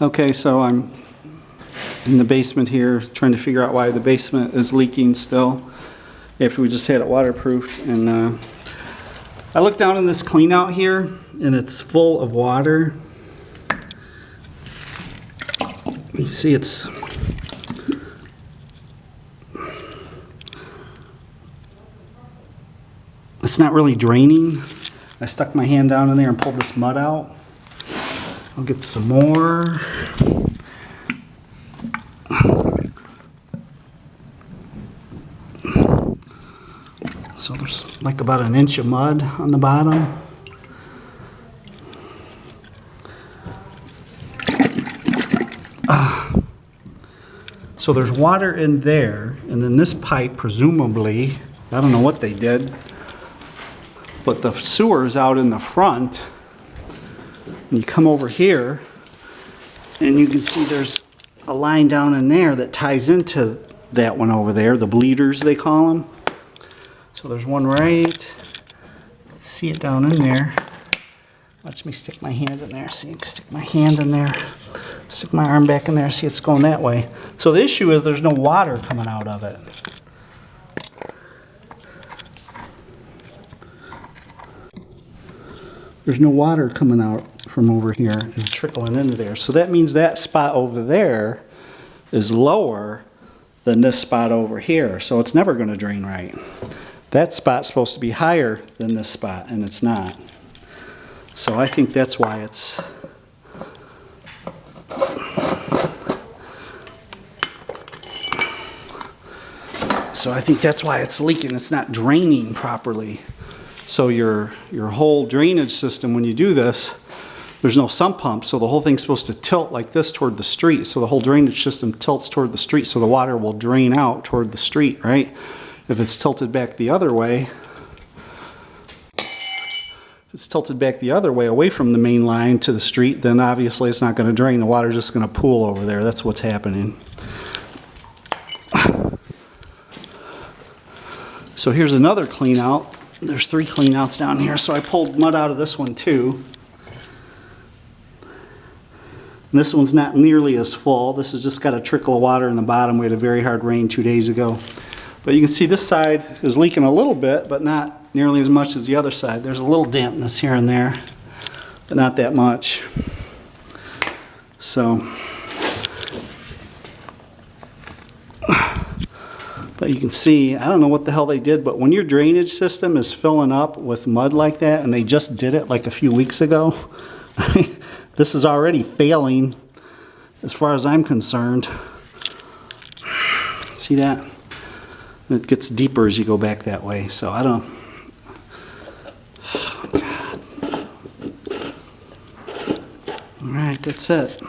Okay, so I'm in the basement here trying to figure out why the basement is leaking still after we just had it waterproofed. And I look down in this clean out here and it's full of water. You see it's not really draining. I stuck my hand down in there and pulled this mud out. I'll get some more. So there's like about an inch of mud on the bottom. So there's water in there, and then this pipe, presumably, I don't know what they did, but the sewer is out in the front. And you come over here, and you can see there's a line down in there that ties into that one over there, the bleeders they call them. So there's one right, see it down in there. Watch me stick my hand in there. See, stick my hand in there. Stick my arm back in there. See, it's going that way. So the issue is there's no water coming out of it. There's no water coming out from over here and trickling into there. So that means that spot over there is lower than this spot over here. So it's never going to drain right. That spot's supposed to be higher than this spot, and it's not. So I think that's why it's... So I think that's why it's leaking. It's not draining properly. So your whole drainage system, when you do this, there's no sump pump, so the whole thing's supposed to tilt like this toward the street. So the whole drainage system tilts toward the street, so the water will drain out toward the street, right? If it's tilted back the other way, away from the main line to the street, then obviously it's not going to drain. The water's just going to pool over there. That's what's happening. So here's another clean out. There's 3 clean outs down here. So I pulled mud out of this one too. And this one's not nearly as full. This has just got a trickle of water in the bottom. We had a very hard rain 2 days ago. But you can see this side is leaking a little bit, but not nearly as much as the other side. There's a little dampness here and there, but not that much. So, but you can see, I don't know what the hell they did, but when your drainage system is filling up with mud like that, and they just did it like a few weeks ago, this is already failing as far as I'm concerned. See that? It gets deeper as you go back that way, so I don't... Oh, God. All right, that's it.